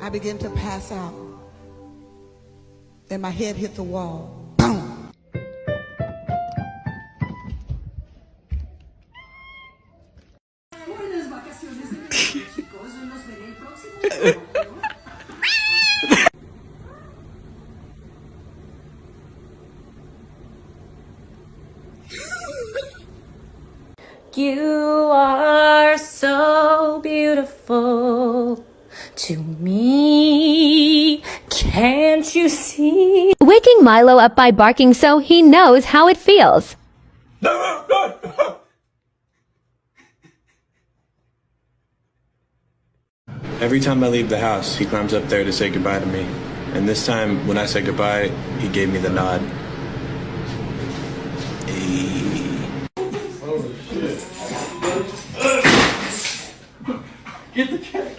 I began to pass out. Then my head hit the wall. Boom! You are so beautiful to me, can't you see? Waking Milo up by barking so he knows how it feels. Every time I leave the house, he climbs up there to say goodbye to me. And this time, when I said goodbye, he gave me the nod. Oh shit. Get the cat.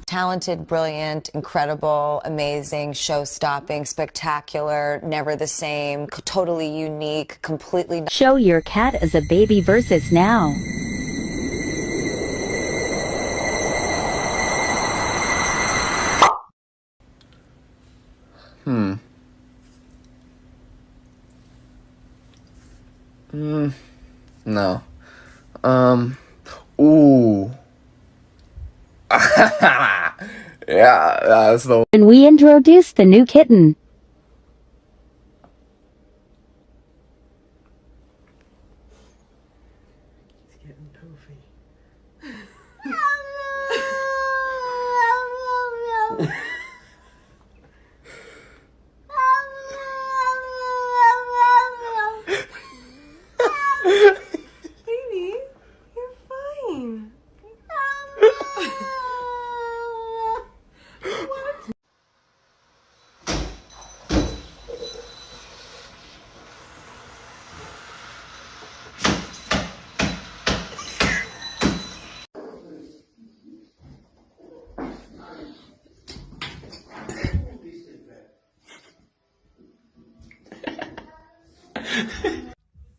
Talented, brilliant, incredible, amazing, show-stopping, spectacular, never the same, totally unique, completely... Show your cat as a baby versus now. No. Ooh. Yeah, that's the... And we introduce the new kitten. It's getting poofy. Baby, you're fine.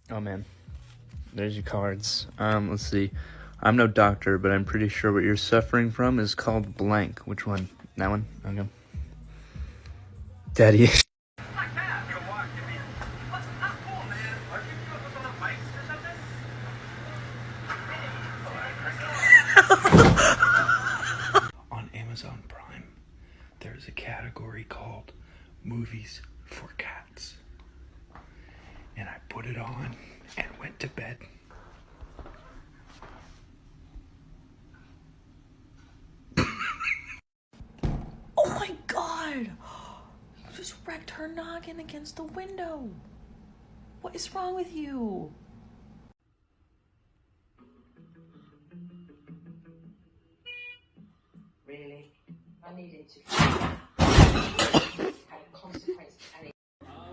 Oh man, there's your cards. Let's see. I'm no doctor, but I'm pretty sure what you're suffering from is called blank. Which one? That one? Okay. Daddy. On Amazon Prime, there's a category called Movies for Cats. And I put it on and went to bed. Oh my god! You just wrecked her noggin against the window. What is wrong with you? Really? I needed to... had a consequence.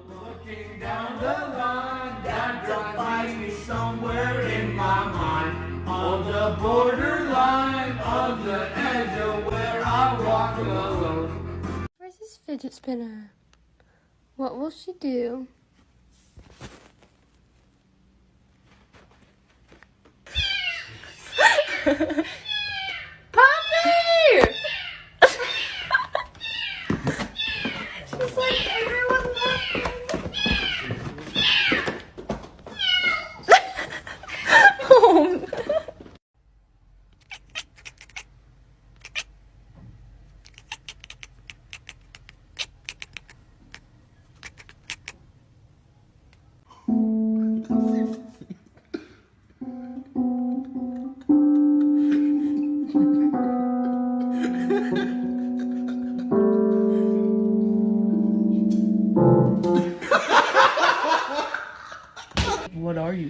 Looking down the line, that drives me somewhere in my mind, on the borderline of the edge of where I walk alone. Where's this fidget spinner? What will she do? Puppy! She's like, everyone loves me. Oh, no.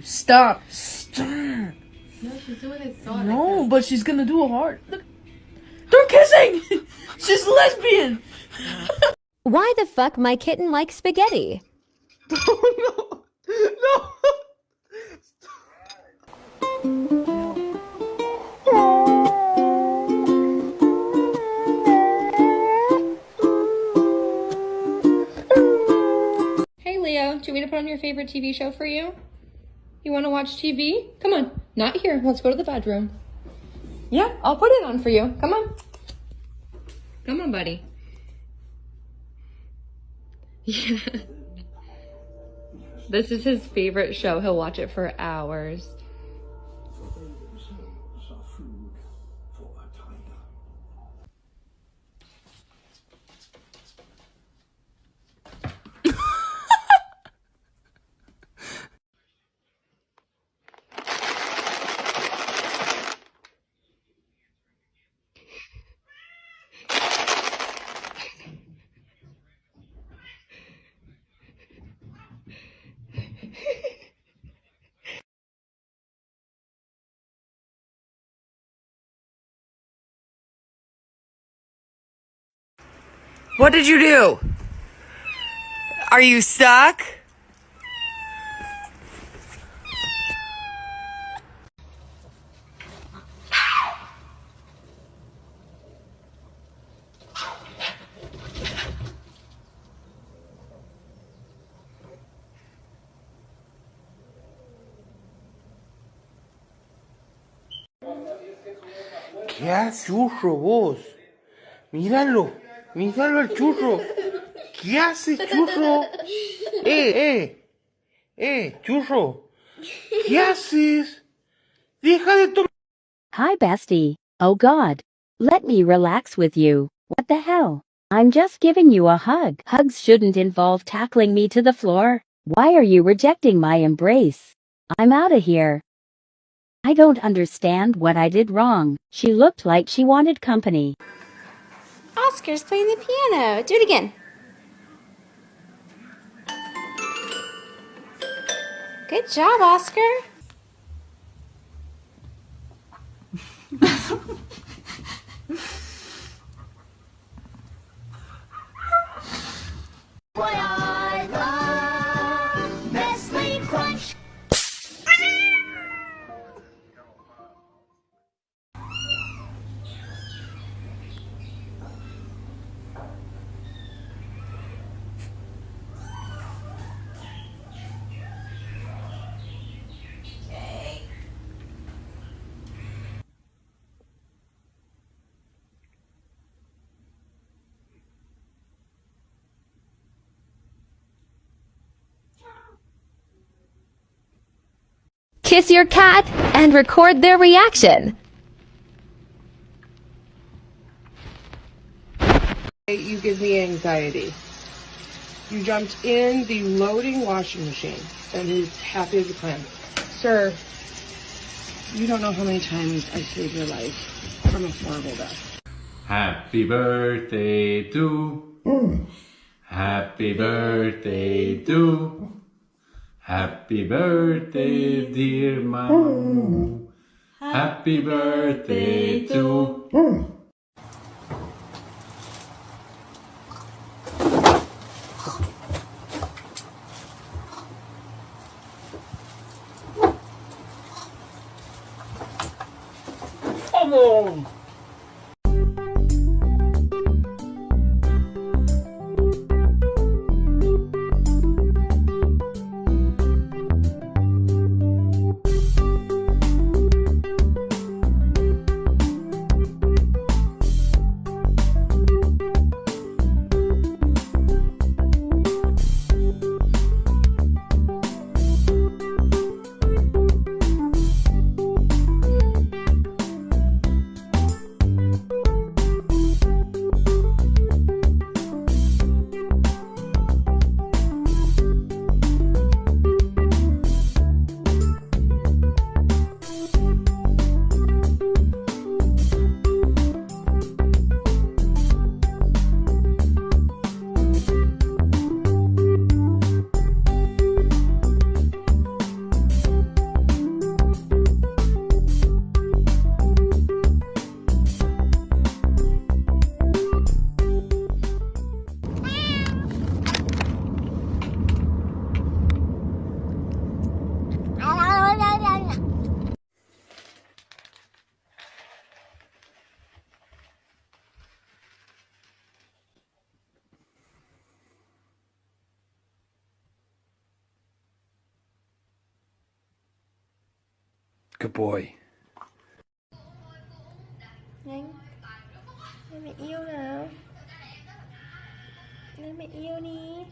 Stop. Stop. No, she's doing it so No, but she's gonna do a heart. Look. They're kissing! She's lesbian! Why the fuck my kitten likes spaghetti? Oh, no! Hey Leo, do you want me to put on your favorite TV show for you? You want to watch TV? Come on. Not here. Let's go to the bedroom. Yeah, I'll put it on for you. Come on. Come on, buddy. Yeah. This is his favorite show. He'll watch it for hours. What did you do? Are you stuck? ¿Qué hace churro vos? Míralo, míralo al churro. ¿Qué hace churro? Churro. ¿Qué haces? Deja de tomar. Hi, bestie. Oh God. Let me relax with you. What the hell? I'm just giving you a hug. Hugs shouldn't involve tackling me to the floor. Why are you rejecting my embrace? I'm out of here. I don't understand what I did wrong. She looked like she wanted company. Oscar's playing the piano. Do it again. Good job, Oscar. Kiss your cat and record their reaction. You give me anxiety. You jumped in the loading washing machine and who's happy as a clam. Sir, you don't know how many times I saved your life from a horrible death. Happy birthday to. Happy birthday to. Happy birthday, dear Mama. Happy birthday to. Vamos! Good boy. Nhanh. Lên mẹ yêu nào. Lên mẹ yêu đi.